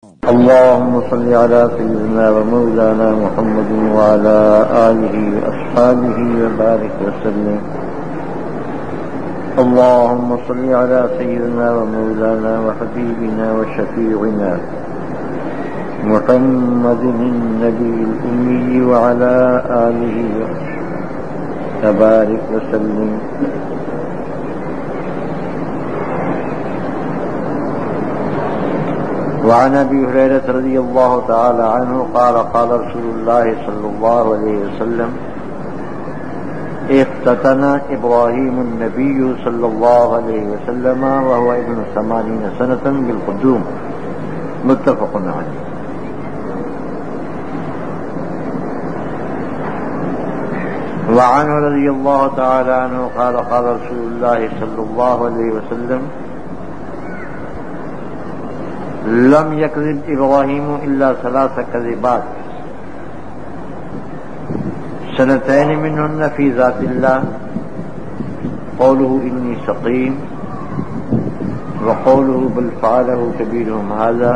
اللهم صل على سيدنا ومولانا محمد وعلى آله وأصحابه وبارك وسلم. اللهم صل على سيدنا ومولانا وحبيبنا وشفيعنا محمد النبي الأمي وعلى آله وبارك وسلم. وعن ابي هريره رضي الله تعالى عنه قال قال رسول الله صلى الله عليه وسلم اختتن ابراهيم النبي صلى الله عليه وسلم وهو ابن 80 سنة بالقدوم متفق عليه. وعنه رضي الله تعالى عنه قال قال رسول الله صلى الله عليه وسلم لم يكذب ابراهيم الا 3 كذبات سنتين منهن في ذات الله قوله اني سقيم وقوله بل فعله كبيرهم هذا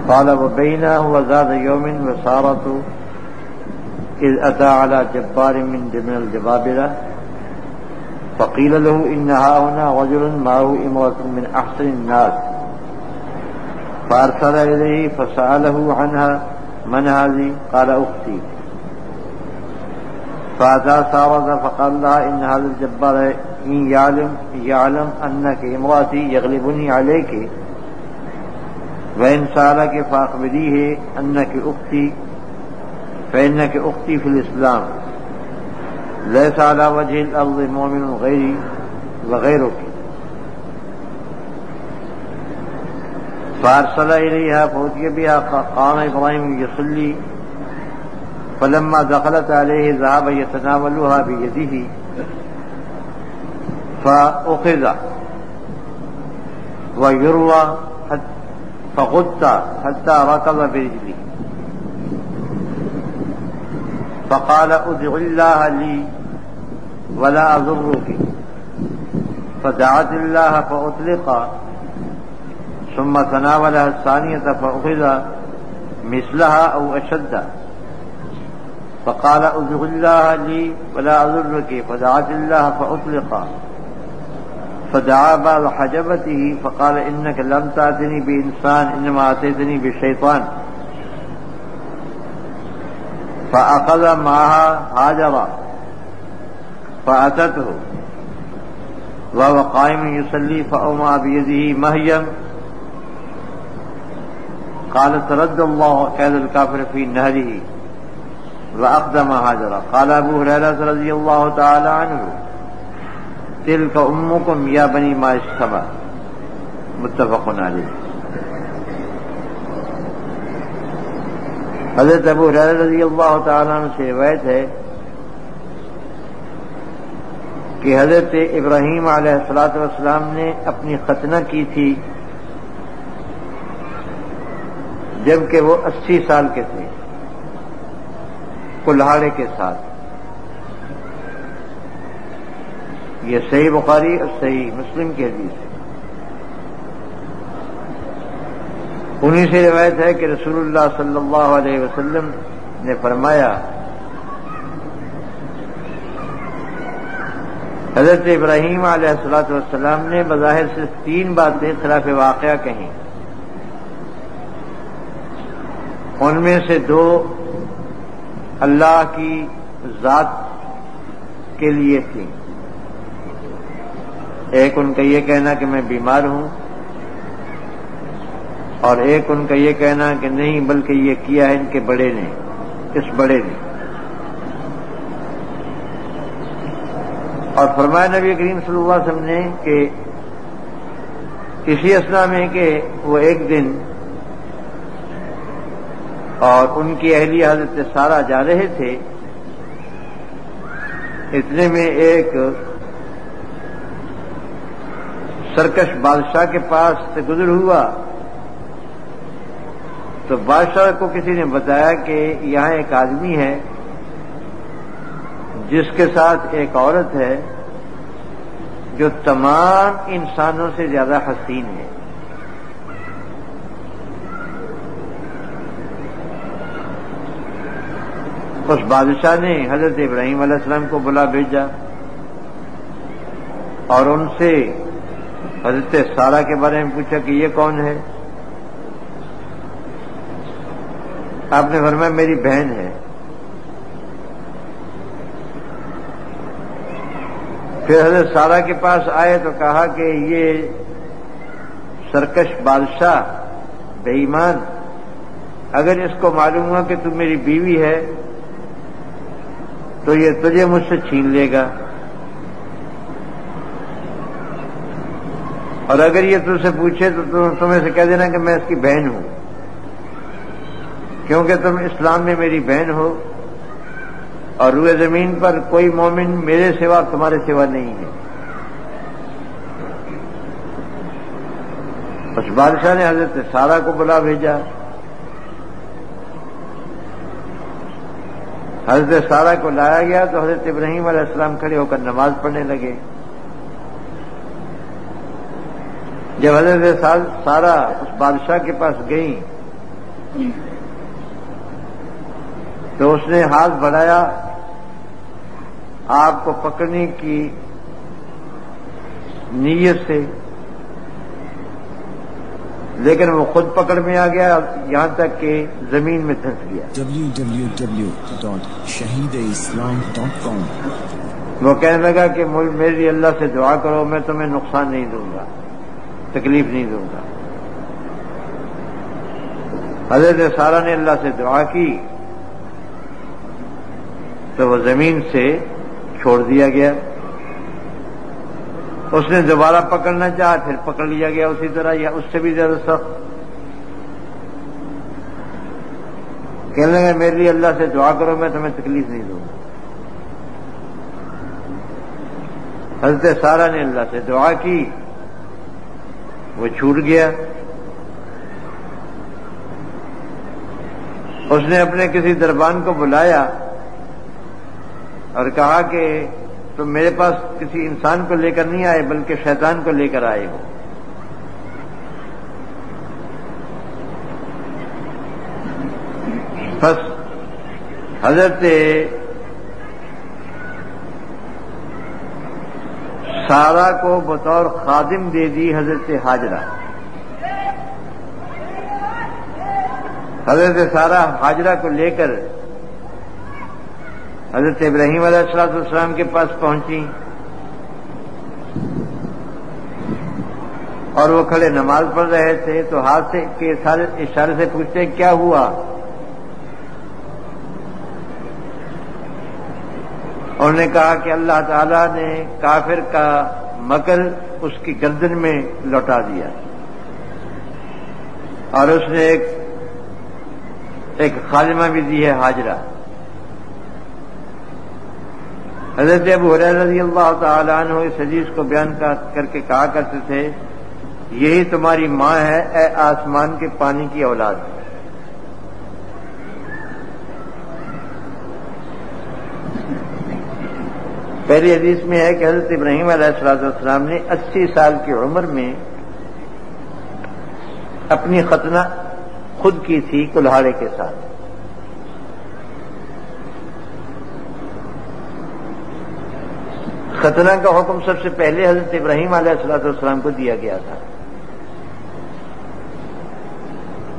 قال وبينه وزاد يوم وسارة اذ اتى على جبار من الجبابرة فقيل له إن هاهنا رجل معه امرأة من أحسن الناس فأرسل إليه فسأله عنها من هذه؟ قال أختي. فأتى سارة فقال لها إن هذا الجبار إن يعلم أنك امرأتي يغلبني عليك وإن سألك فأخبريه أنك أختي فإنك أختي في الإسلام ليس على وجه الأرض مؤمن غيري وغيرك. فأرسل إليها فأتي بها قام إبراهيم يصلي فلما دخلت عليه ذهب يتناولها بيده فأخذ ويروى فغط حتى ركض برجله فقال ادع الله لي ولا أضرك فدعت الله فأطلق ثم تناولها الثانية فأخذ مثلها أو أشد فقال ادع الله لي ولا أضرك فدعت الله فأطلق فدعا بعض حجبته فقال إنك لم تأتني بإنسان إنما أتيتني بشيطان فأخذ معها هاجر فأتته وهو قائم يصلي فأومأ بيده مهيا قالت رد الله كيد الكافر في نهره وأقدم هاجر. قال أبو هريرة رضي الله تعالى عنه تلك أمكم يا بني ما اشتبه متفق عليه. حضرت ابو ہریرہ رضی اللہ تعالیٰ عنہ سے روایت ہے کہ حضرت ابراہیم علیہ الصلوۃ والسلام نے اپنی ختنہ کی تھی جبکہ وہ 80 سال کے تھے کلہاڑے کے ساتھ. یہ صحیح بخاری اور صحیح مسلم کی حدیث ہے. انہی سے روایت ہے کہ رسول اللہ صلی اللہ علیہ وسلم نے فرمایا حضرت ابراہیم علیہ الصلوۃ والسلام نے بظاہر صرف 3 باتیں خلاف واقعہ کہیں. ان میں سے 2 اللہ کی ذات کے لیے تھیں. ایک ان کا یہ کہنا کہ میں بیمار ہوں اور ایک ان کا یہ کہنا کہ نہیں بلکہ یہ کیا ہے ان کے بڑے نے اس بڑے نے. اور فرمایا نبی کریم صلی اللہ علیہ وسلم نے کہ اسی اسنا میں کہ وہ ایک دن اور ان کی اہلیہ حضرت سارہ جا رہے تھے. اتنے میں ایک سرکش بادشاہ کے پاس سے گزر ہوا تو بادشاہ کو کسی نے بتایا کہ یہاں ایک آدمی ہے جس کے ساتھ ایک عورت ہے جو تمام انسانوں سے زیادہ حسین ہے. اس بادشاہ نے حضرت ابراہیم علیہ السلام کو بلا بھیجا اور ان سے حضرت سارہ کے بارے میں پوچھا کہ یہ کون ہے؟ آپ نے فرمایا میری بہن ہے۔ پھر حضرت سارہ کے پاس آئے تو کہا کہ یہ سرکش بادشاہ بے ایمان، اگر اس کو معلوم ہوا کہ تم میری بیوی ہے تو یہ تجھے مجھ سے چھین لے گا، اور اگر یہ تجھ سے پوچھے تو تمہیں سے کہہ دینا کہ میں اس کی بہن ہوں، کیونکہ تم اسلام میں میری بہن ہو اور روئے زمین پر کوئی مومن میرے سوا تمہارے سوا نہیں ہے۔ اس بادشاہ نے حضرت سارہ کو بلا بھیجا۔ حضرت سارہ کو لایا گیا تو حضرت ابراہیم علیہ السلام کھڑے ہو کر نماز پڑھنے لگے۔ جب حضرت سارہ اس بادشاہ کے پاس گئی تو اس نے ہاتھ بڑھایا آپ کو پکڑنے کی نیت سے، لیکن وہ خود پکڑ میں آ گیا یہاں تک کہ زمین میں دھنس گیا۔ www.shahideislam.com وہ کہنے لگا کہ میری اللہ سے دعا کرو، میں تمہیں نقصان نہیں دوں گا، تکلیف نہیں دوں گا۔ حضرت سارہ نے اللہ سے دعا کی تو وہ زمین سے چھوڑ دیا گیا۔ اس نے دوبارہ پکڑنا چاہا، پھر پکڑ لیا گیا اسی طرح یا اس سے بھی زیادہ سخت۔ کہنے لگا میرے لیے اللہ سے دعا کرو، میں تمہیں تکلیف نہیں دوں گا۔ حضرت سارہ نے اللہ سے دعا کی، وہ چھوٹ گیا۔ اس نے اپنے کسی دربان کو بلایا اور کہا کہ تم میرے پاس کسی انسان کو لے کر نہیں آئے بلکہ شیطان کو لے کر آئے ہو۔ بس حضرت سارہ کو بطور خادم دے دی حضرت حاجرہ۔ حضرت سارہ حاجرہ کو لے کر حضرت ابراہیم علیہ السلام کے پاس پہنچی اور وہ کھڑے نماز پڑھ رہے تھے تو ہاتھ کے اشارے سے پوچھتے کیا ہوا؟ انہوں نے کہا کہ اللہ تعالیٰ نے کافر کا مکر اس کی گردن میں لوٹا دیا اور اس نے ایک خادمہ بھی دی ہے حاجرہ۔ حضرت ابو ہریرہ رضی اللہ تعالی عنہ اس حدیث کو بیان کر کے کہا کرتے تھے یہی تمہاری ماں ہے اے آسمان کے پانی کی اولاد۔ پہلی حدیث میں ہے کہ حضرت ابراہیم علیہ السلام نے 80 سال کی عمر میں اپنی ختنہ خود کی تھی کلہاڑے کے ساتھ۔ ختنہ کا حکم سب سے پہلے حضرت ابراہیم علیہ السلام کو دیا گیا تھا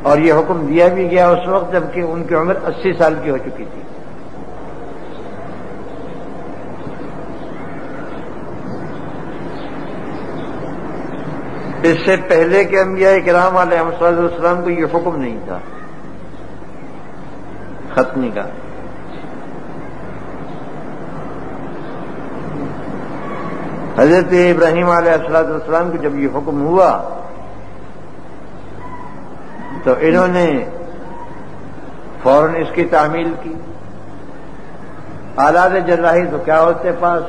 اور یہ حکم دیا بھی گیا اس وقت جبکہ ان کی عمر 80 سال کی ہو چکی تھی۔ اس سے پہلے کے انبیاء کرام علیہ السلام کو یہ حکم نہیں تھا ختنی کا۔ حضرت ابراہیم علیہ السلام کو جب یہ حکم ہوا تو انہوں نے فوراً اس کی تعمیل کی۔ آلات جراحی تو کیا ہوتے پاس،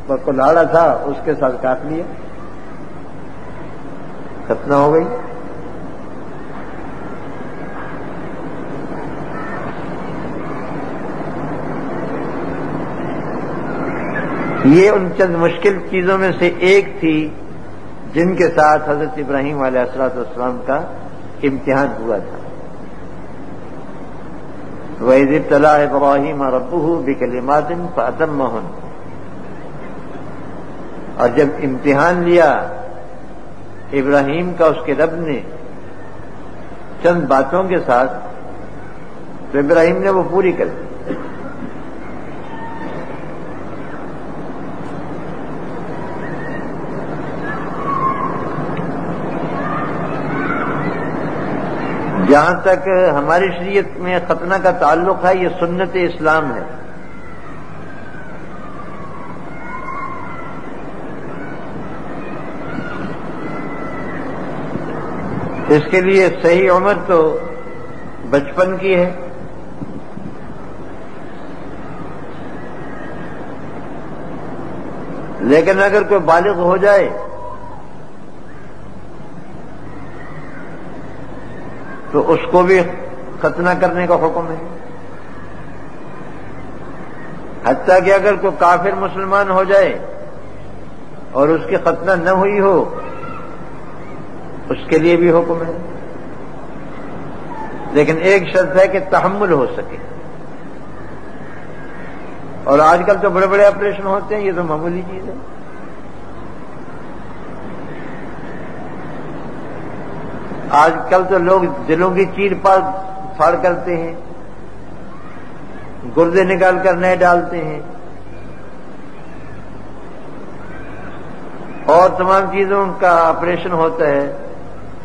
وہ کلاڑا تھا اس کے ساتھ کاٹ لیا، ختنہ ہو گئی۔ یہ ان چند مشکل چیزوں میں سے ایک تھی جن کے ساتھ حضرت ابراہیم علیہ السلام کا امتحان ہوا تھا۔ وَإِذِ ابْتَلَىٰ إِبْرَاهِيمَ رَبُّهُ بِكَلِمَاتٍ فَأَتَمَّهُنَّ، اور جب امتحان لیا ابراہیم کا اس کے رب نے چند باتوں کے ساتھ تو ابراہیم نے وہ پوری کر دی۔ جہاں تک ہماری شریعت میں ختنہ کا تعلق ہے، یہ سنت اسلام ہے۔ اس کے لیے صحیح عمر تو بچپن کی ہے، لیکن اگر کوئی بالغ ہو جائے تو اس کو بھی ختنہ کرنے کا حکم ہے، حتیٰ کہ اگر کوئی کافر مسلمان ہو جائے اور اس کی ختنہ نہ ہوئی ہو اس کے لیے بھی حکم ہے، لیکن ایک شرط ہے کہ تحمل ہو سکے۔ اور آج کل تو بڑے بڑے آپریشن ہوتے ہیں، یہ تو معمولی چیز ہے۔ آج کل تو لوگ دلوں کی چیر پھاڑ کرتے ہیں، گردے نکال کر نئے ڈالتے ہیں، اور تمام چیزوں کا آپریشن ہوتا ہے،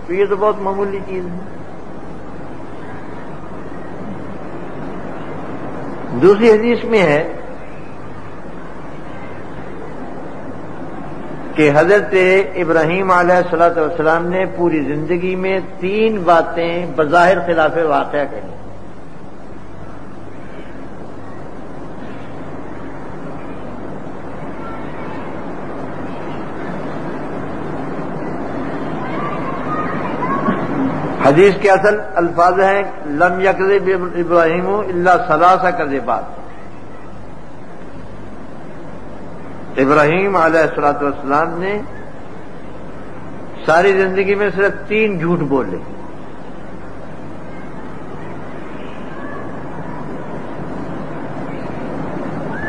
تو یہ تو بہت معمولی چیز ہے۔ دوسری حدیث میں ہے کہ حضرت ابراہیم علیہ الصلوۃ والسلام نے پوری زندگی میں 3 باتیں بظاہر خلاف واقعہ کہیں۔ حدیث کے اصل الفاظ ہیں لم یکذب ابراہیم الا 3 کذبات۔ ابراہیم علیہ الصلوۃ والسلام نے ساری زندگی میں صرف 3 جھوٹ بولے۔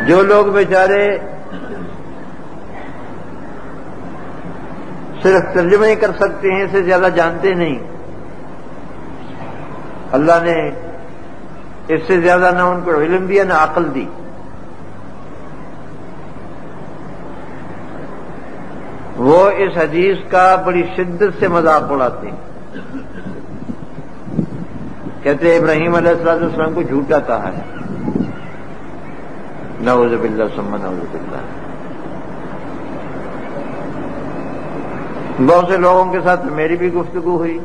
جو لوگ بیچارے صرف ترجمہ ہی کر سکتے ہیں، اس سے زیادہ جانتے نہیں، اللہ نے اس سے زیادہ نہ ان کو علم دیا نہ عقل دی۔ وہ اس حدیث کا بڑی شدت سے مذاق اڑاتے ہیں، کہتے ہیں ابراہیم علیہ السلام کو جھوٹا کہا ہے، نعوذ باللہ ثم نعوذ باللہ۔ بہت سے لوگوں کے ساتھ میری بھی گفتگو ہوئی،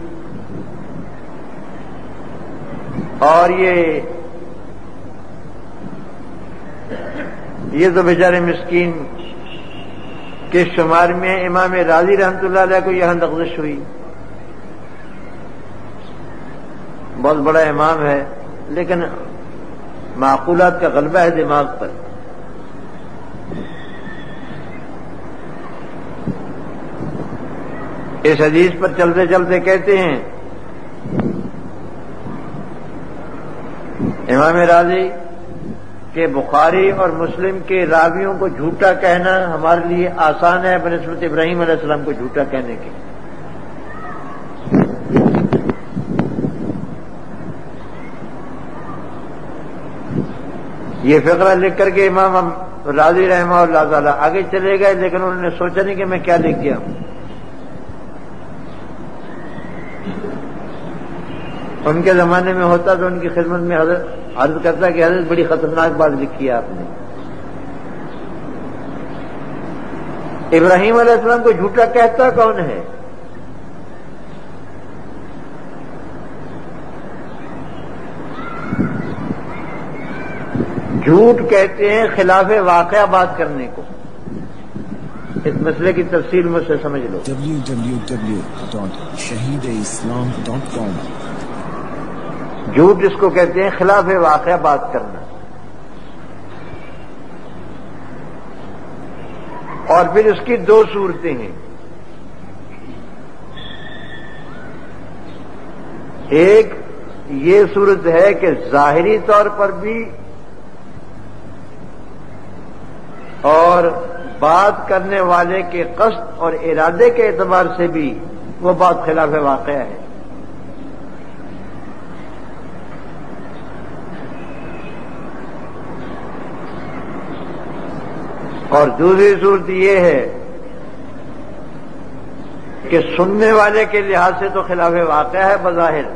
اور یہ تو بیچارے مسکین کے شمار میں امام راضی رحمۃ اللہ علیہ کو یہاں لغزش ہوئی۔ بہت بڑا امام ہے، لیکن معقولات کا غلبہ ہے دماغ پر۔ اس حدیث پر چلتے چلتے کہتے ہیں امام راضی کہ بخاری اور مسلم کے راویوں کو جھوٹا کہنا ہمارے لیے آسان ہے بنسبت ابراہیم علیہ السلام کو جھوٹا کہنے کے۔ یہ فقرہ لکھ کر کے امام راضی رحمہ اللہ تعالی آگے چلے گئے، لیکن انہوں نے سوچا نہیں کہ میں کیا لکھ گیا ہوں۔ ان کے زمانے میں ہوتا تو ان کی خدمت میں حضرت عرض کرتا کہ حضرت بڑی خطرناک بات لکھی ہے آپ نے۔ ابراہیم علیہ السلام کو جھوٹا کہتا کون ہے؟ جھوٹ کہتے ہیں خلاف واقعہ بات کرنے کو۔ اس مسئلے کی تفصیل مجھ سے سمجھ لو۔ www.shahideislam.com جھوٹ جس کو کہتے ہیں خلاف واقعہ بات کرنا۔ اور پھر اس کی 2 صورتیں ہیں، ایک یہ صورت ہے کہ ظاہری طور پر بھی اور بات کرنے والے کے قصد اور ارادے کے اعتبار سے بھی وہ بات خلاف واقعہ ہے. اور دوسری صورت یہ ہے کہ سننے والے کے لحاظ سے تو خلاف واقعہ ہے بظاہر،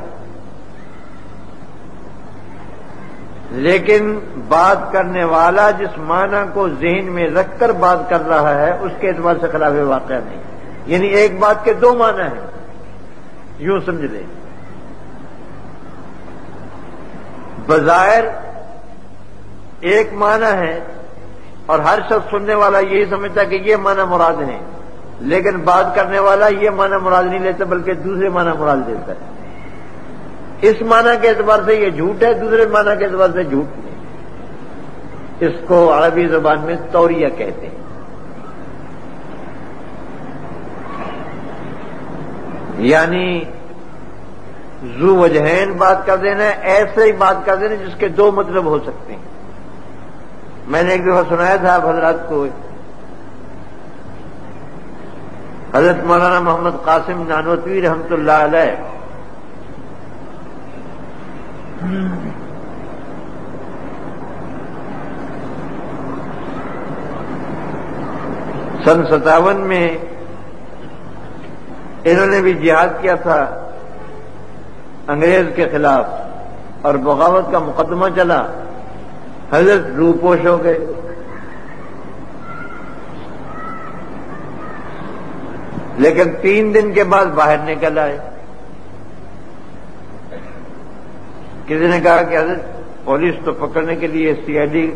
لیکن بات کرنے والا جس معنی کو ذہن میں رکھ کر بات کر رہا ہے اس کے اعتبار سے خلاف واقعہ نہیں. یعنی ایک بات کے دو معنی ہیں، یوں سمجھ لیں. بظاہر ایک معنی ہے اور ہر شخص سننے والا یہی سمجھتا کہ یہ معنی مراد ہے، لیکن بات کرنے والا یہ معنی مراد نہیں لیتا بلکہ دوسرے معنی مراد لیتا ہے. اس معنی کے اعتبار سے یہ جھوٹ ہے، دوسرے معنی کے اعتبار سے جھوٹ نہیں. اس کو عربی زبان میں توریہ کہتے ہیں. یعنی ذو وجہین بات کر دینا، ایسے ہی بات کر دینا جس کے دو مطلب ہو سکتے ہیں. میں نے ایک دفعہ سنایا تھا آپ حضرات کو، حضرت مولانا محمد قاسم نانوتوی رحمۃ اللہ علیہ سن 57 میں انہوں نے بھی جہاد کیا تھا انگریز کے خلاف اور بغاوت کا مقدمہ چلا. حضرت روپوش ہو گئے. لیکن 3 دن کے بعد باہر نکل آئے. کسی نے کہا کہ حضرت پولیس تو پکڑنے کے لیے سی آئی ڈی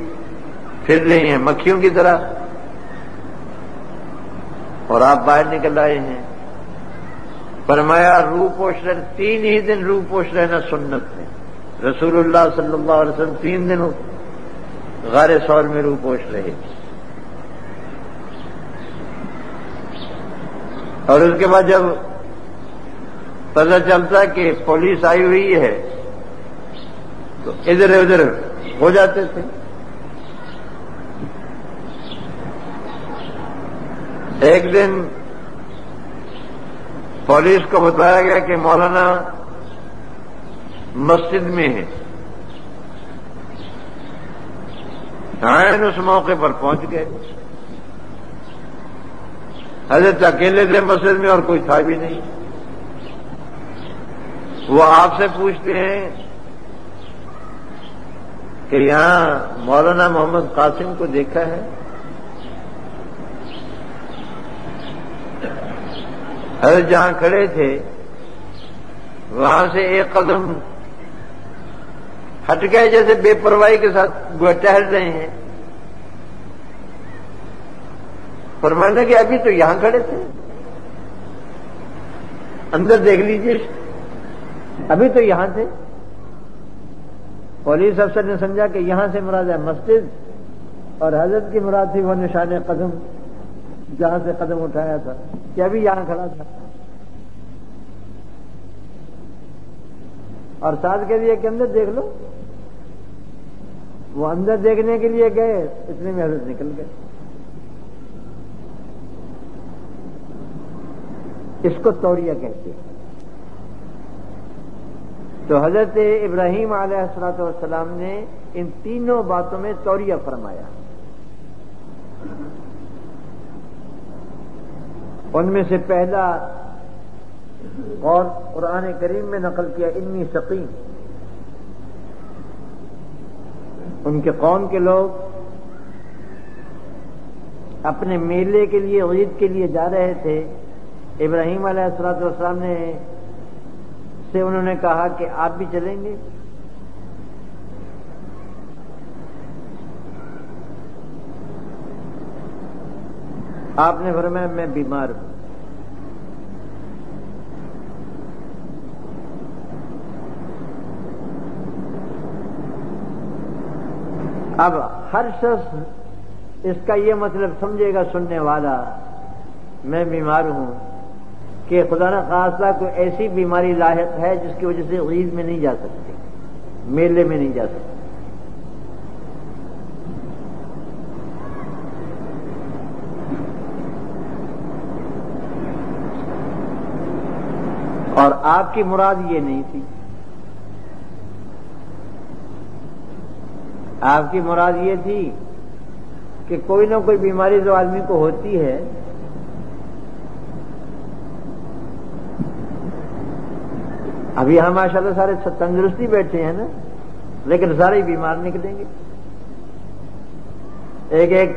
پھر رہی ہیں مکھیوں کی طرح اور آپ باہر نکل آئے ہیں. فرمایا روپوش رہنا 3 ہی دن روپوش رہنا سنت ہے. رسول اللہ صلی اللہ علیہ وسلم 3 دن غار ثور میں روپوش رہے اور اس کے بعد جب پتہ چلتا کہ پولیس آئی ہوئی ہے تو ادھر ادھر ہو جاتے تھے. ایک دن پولیس کو بتایا گیا کہ مولانا مسجد میں ہے. اس موقع پر پہنچ گئے. حضرت اکیلے تھے مسجد میں اور کوئی تھا بھی نہیں. وہ آپ سے پوچھتے ہیں کہ یہاں مولانا محمد قاسم کو دیکھا ہے؟ حضرت جہاں کھڑے تھے وہاں سے ایک قدم ہٹ گئے جیسے بے پرواہی کے ساتھ ٹہل رہے ہیں. فرمایا کہ ابھی تو یہاں کھڑے تھے، اندر دیکھ لیجیے، ابھی تو یہاں تھے. پولیس افسر نے سمجھا کہ یہاں سے مراد ہے مسجد اور حضرت کی مراد تھی وہ نشان قدم جہاں سے قدم اٹھایا تھا کہ ابھی یہاں کھڑا تھا. اور ساتھ کے لیے کہ اندر دیکھ لو. وہ اندر دیکھنے کے لیے گئے، اتنے میں حضرت نکل گئے. اس کو توریہ کہتے ہیں. تو حضرت ابراہیم علیہ الصلوۃ والسلام نے ان تینوں باتوں میں توریہ فرمایا. ان میں سے پہلا اور قرآن کریم میں نقل کیا انی سقیم. ان کے قوم کے لوگ اپنے میلے کے لیے عید کے لیے جا رہے تھے. ابراہیم علیہ الصلوۃ والسلام نے سے انہوں نے کہا کہ آپ بھی چلیں گے؟ آپ نے فرمایا میں بیمار ہوں. اب ہر شخص اس کا یہ مطلب سمجھے گا سننے والا میں بیمار ہوں کہ خدا نہ خاصہ کوئی ایسی بیماری لاحق ہے جس کی وجہ سے عید میں نہیں جا سکتے، میلے میں نہیں جا سکتے. اور آپ کی مراد یہ نہیں تھی. آپ کی مراد یہ تھی کہ کوئی نہ کوئی بیماری جو آدمی کو ہوتی ہے ابھی ہم ماشاءاللہ سارے تندرستی بیٹھے ہیں نا، لیکن سارے بیمار نکلیں گے. ایک ایک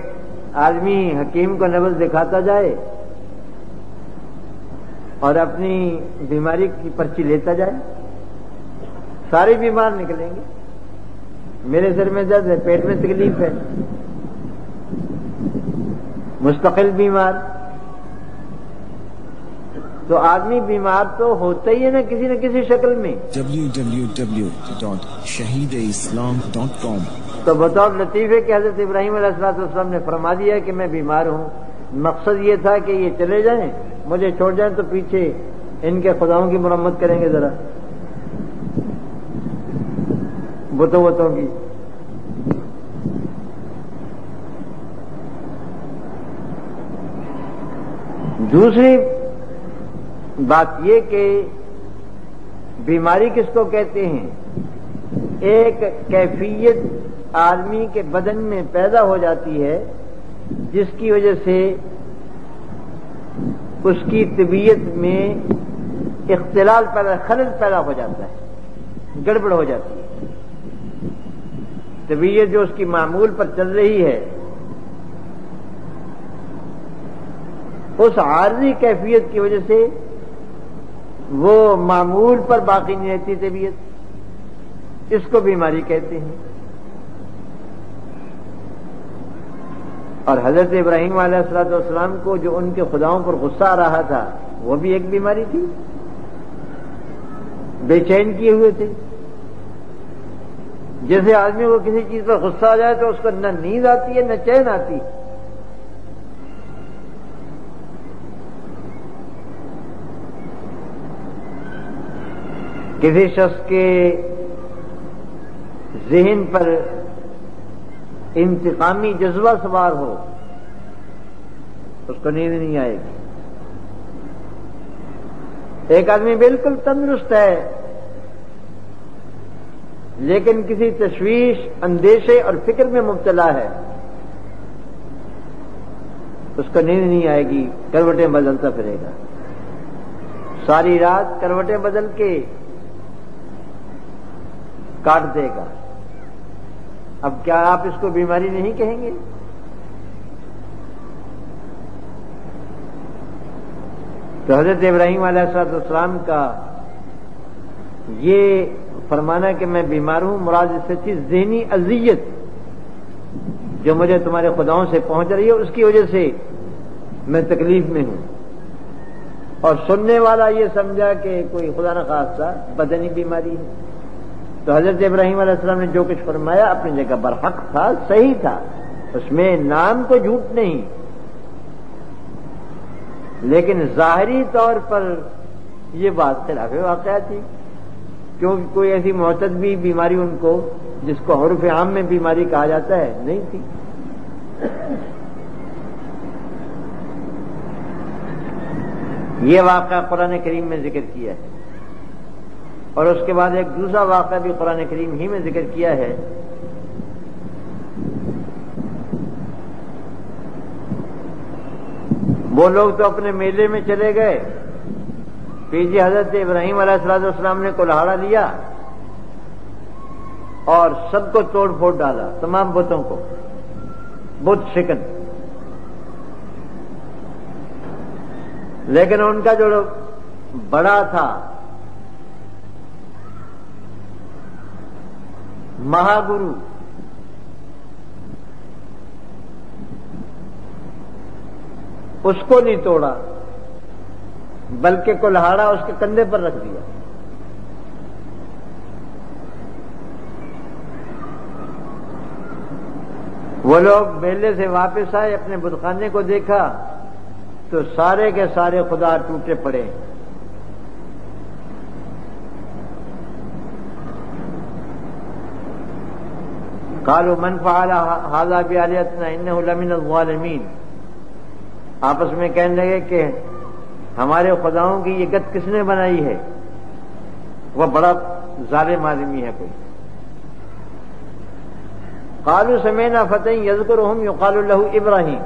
آدمی حکیم کو نبض دکھاتا جائے اور اپنی بیماری کی پرچی لیتا جائے، سارے بیمار نکلیں گے. میرے سر میں درد ہے، پیٹ میں تکلیف ہے، مستقل بیمار. تو آدمی بیمار تو ہوتا ہی ہے نا کسی شکل میں. www.shahideislam.com. تو بطور لطیفے کہ حضرت ابراہیم علیہ السلام نے فرما دیا کہ میں بیمار ہوں. مقصد یہ تھا کہ یہ چلے جائیں، مجھے چھوڑ جائیں تو پیچھے ان کے خداؤں کی مرمت کریں گے ذرا، بتوں کی. دوسری بات یہ کہ بیماری کس کو کہتے ہیں؟ ایک کیفیت آدمی کے بدن میں پیدا ہو جاتی ہے جس کی وجہ سے اس کی طبیعت میں اختلال پیدا، خلل پیدا ہو جاتا ہے، گڑبڑ ہو جاتی ہے. طبیعت جو اس کی معمول پر چل رہی ہے اس عارضی کیفیت کی وجہ سے وہ معمول پر باقی نہیں رہتی طبیعت، اس کو بیماری کہتے ہیں. اور حضرت ابراہیم علیہ السلام کو جو ان کے خداؤں پر غصہ آ رہا تھا وہ بھی ایک بیماری تھی، بے چین کیے ہوئے تھے. جیسے آدمی کو کسی چیز پر غصہ آ جائے تو اس کو نہ نیند آتی ہے نہ چین آتی. کسی شخص کے ذہن پر انتقامی جذبہ سوار ہو اس کو نیند نہیں آئے گی. ایک آدمی بالکل تندرست ہے لیکن کسی تشویش، اندیشے اور فکر میں مبتلا ہے، اس کو نیند نہیں آئے گی، کروٹیں بدلتا پھرے گا، ساری رات کروٹیں بدل کے کاٹ دے گا. اب کیا آپ اس کو بیماری نہیں کہیں گے؟ تو حضرت ابراہیم علیہ السلام کا یہ فرمانا کہ میں بیمار ہوں مراد اس سے تھی ذہنی اذیت جو مجھے تمہارے خداؤں سے پہنچ رہی ہے، اس کی وجہ سے میں تکلیف میں ہوں. اور سننے والا یہ سمجھا کہ کوئی خدا نہ خواستہ بدنی بیماری ہے. تو حضرت ابراہیم علیہ السلام نے جو کچھ فرمایا اپنی جگہ برحق تھا، صحیح تھا، اس میں نام کو جھوٹ نہیں، لیکن ظاہری طور پر یہ بات خلاف واقعہ تھی، کیونکہ کوئی ایسی معتدی بیماری ان کو جس کو عرف عام میں بیماری کہا جاتا ہے نہیں تھی. یہ واقعہ قرآن کریم میں ذکر کیا ہے. اور اس کے بعد ایک دوسرا واقعہ بھی قرآن کریم ہی میں ذکر کیا ہے. وہ لوگ تو اپنے میلے میں چلے گئے، پیچھے حضرت ابراہیم علیہ السلام نے کلہاڑا لیا اور سب کو توڑ پھوڑ ڈالا، تمام بتوں کو، بت شکن. لیکن ان کا جو بڑا تھا مہاگرو، اس کو نہیں توڑا بلکہ کلہاڑا اس کے کندھے پر رکھ دیا. وہ لوگ میلے سے واپس آئے، اپنے بتخانے کو دیکھا تو سارے کے سارے خدا ٹوٹے پڑے. قالوا من فعل هذا بآلهتنا انه لمن الظالمین. آپس میں کہنے لگے کہ ہمارے خداؤں کی یہ گت کس نے بنائی ہے؟ وہ بڑا ظالم آدمی ہے کوئی. قالوا سمعنا فتى يذكرهم يقال له ابراہیم.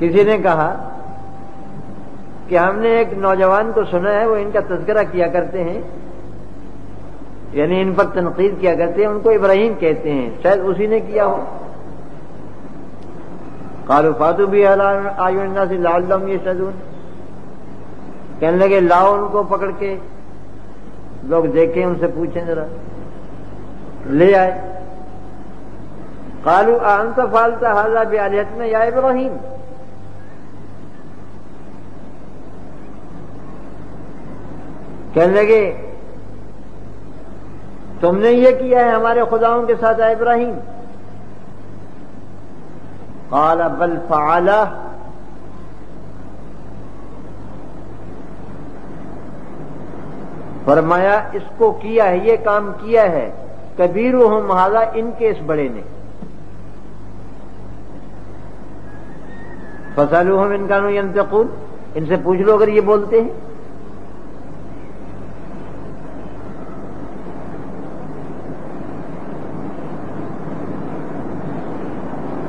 کسی نے کہا کہ ہم نے ایک نوجوان کو سنا ہے وہ ان کا تذکرہ کیا کرتے ہیں، یعنی ان پر تنقید کیا کرتے ہیں، ان کو ابراہیم کہتے ہیں، شاید اسی نے کیا ہو. قالوا فاتوا به على اعين الناس لعلهم يشهدون. کہنے لگے لاؤ ان کو پکڑ کے لوگ دیکھیں، ان سے پوچھیں ذرا. لے آئے. قالوا انت فعلت هذا بآلهتنا يا ابراہیم. کہنے لگے تم نے یہ کیا ہے ہمارے خداؤں کے ساتھ اے ابراہیم؟ قال بل فعلہ، فرمایا اس کو کیا ہے، یہ کام کیا ہے کبیرہم ھذا، ان کے اس بڑے نے. فسألوہم ان کانوا ینطقون، ان سے پوچھ لو اگر یہ بولتے ہیں.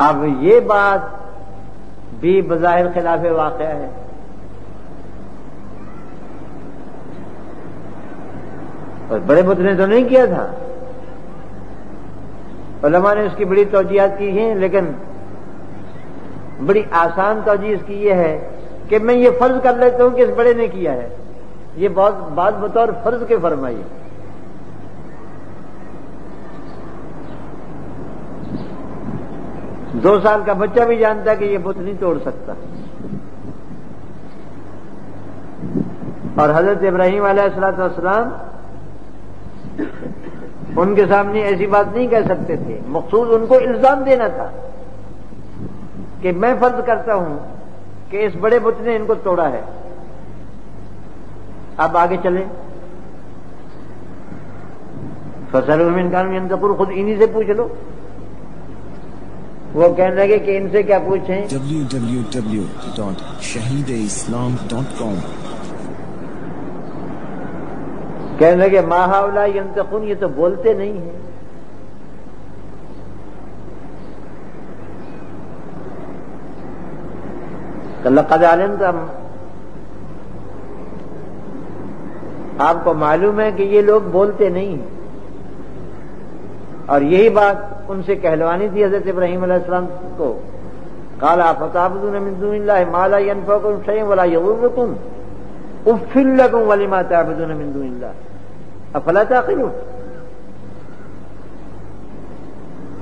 اب یہ بات بھی بظاہر خلاف واقعہ ہے. اور بڑے بت نے تو نہیں کیا تھا. علماء نے اس کی بڑی توجیہات کی ہیں، لیکن بڑی آسان توجیہ اس کی یہ ہے کہ میں یہ فرض کر لیتا ہوں کہ اس بڑے نے کیا ہے. یہ بات بطور فرض کے فرمائی. 2 سال کا بچہ بھی جانتا ہے کہ یہ بت نہیں توڑ سکتا. اور حضرت ابراہیم علیہ السلام ان کے سامنے ایسی بات نہیں کہہ سکتے تھے. مقصود ان کو الزام دینا تھا کہ میں فرض کرتا ہوں کہ اس بڑے بت نے ان کو توڑا ہے. اب آگے چلیں. فسألوہم ان کانوا ینطقون، خود انہی سے پوچھ لو. وہ کہنے لگے کہ ان سے کیا پوچھیں؟ www.shahideislam.com. کہنے لگے ما ہؤلاء ینطقون، یہ تو بولتے نہیں ہیں. لقد علمت، آپ کو معلوم ہے کہ یہ لوگ بولتے نہیں ہیں. اور یہی بات ان سے کہلوانی تھی حضرت ابراہیم علیہ السلام کو. قال افتعبدون من دون اللہ ما لا ينفعكم شيئا ولا يضركم اف لكم ولما تعبدون من دون اللہ افلا تعقلون.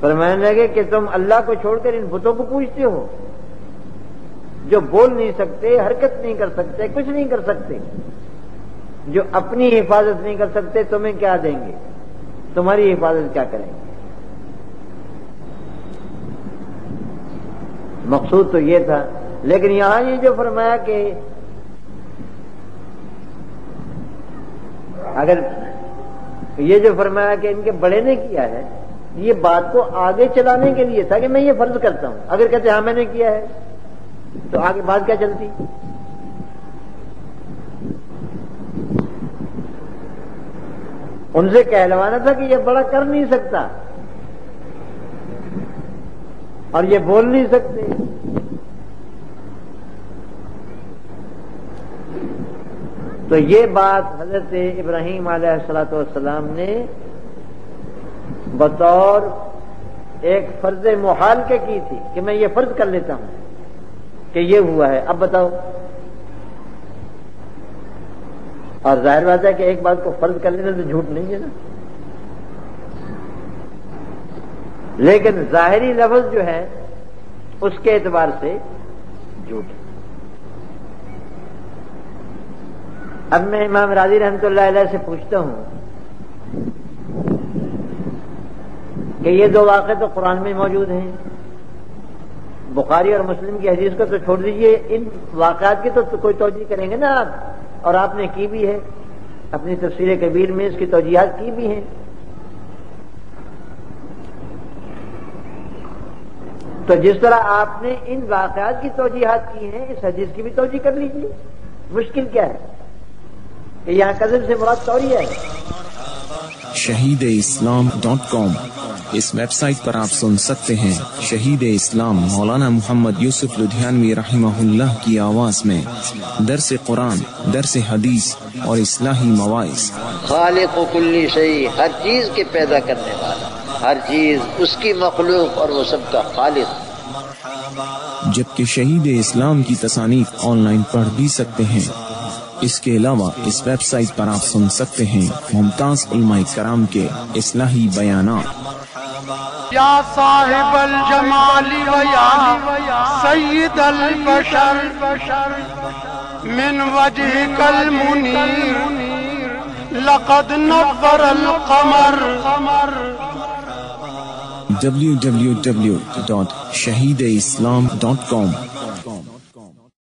فرمانے لگے کہ تم اللہ کو چھوڑ کر ان بتوں کو پوجتے ہو جو بول نہیں سکتے، حرکت نہیں کر سکتے، کچھ نہیں کر سکتے، جو اپنی حفاظت نہیں کر سکتے. تمہیں کیا دیں گے؟ تمہاری حفاظت کیا کریں گے؟ مقصود تو یہ تھا. لیکن یہاں یہ جو فرمایا کہ اگر یہ جو فرمایا کہ ان کے بڑے نے کیا ہے، یہ بات کو آگے چلانے کے لیے تھا کہ میں یہ فرض کرتا ہوں. اگر کہتے ہاں میں نے کیا ہے تو آگے بات کیا چلتی؟ ان سے کہلوانا تھا کہ یہ بڑا کر نہیں سکتا اور یہ بول نہیں سکتے. تو یہ بات حضرت ابراہیم علیہ السلام نے بطور ایک فرض محال کے کی تھی کہ میں یہ فرض کر لیتا ہوں کہ یہ ہوا ہے. اب بتاؤ. اور ظاہر بات ہے کہ ایک بات کو فرض کر لینا تو جھوٹ نہیں ہے نا. لیکن ظاہری لفظ جو ہے اس کے اعتبار سے جھوٹ ہے. اب میں امام راضی رحمۃ اللہ علیہ سے پوچھتا ہوں کہ یہ 2 واقعے تو قرآن میں موجود ہیں. بخاری اور مسلم کی حدیث کو تو چھوڑ دیجئے، ان واقعات کی تو کوئی توجیہ کریں گے نا آپ، اور آپ نے کی بھی ہے، اپنی تفسیر کبیر میں اس کی توجیہات کی بھی ہیں۔ تو جس طرح آپ نے ان واقعات کی توجیہات کی ہیں، اس حدیث کی بھی توجیہ کر لیجیے۔ مشکل کیا ہے کہ یہاں کذب سے مراد توریہ ہے۔ shahideislam.com اس ویب سائٹ پر آپ سن سکتے ہیں شہید اسلام مولانا محمد یوسف لدھیانوی رحمہ اللہ کی آواز میں درس قرآن، درس حدیث اور اصلاحی مواعظ۔ خالق و کلی شیء، ہر چیز کے پیدا کرنے والا، ہر چیز اس کی مخلوق اور وہ سب کا خالق۔ جبکہ شہید اسلام کی تصانیف آن لائن پڑھ بھی سکتے ہیں۔ اس کے علاوہ اس ویب سائٹ پر آپ سن سکتے ہیں ممتاز علماء کرام کے اصلاحی بیانات۔ یا صاحب الجمال و یا سید البشر من وجهك المنیر لقد نور القمر۔ www.shahideislam.com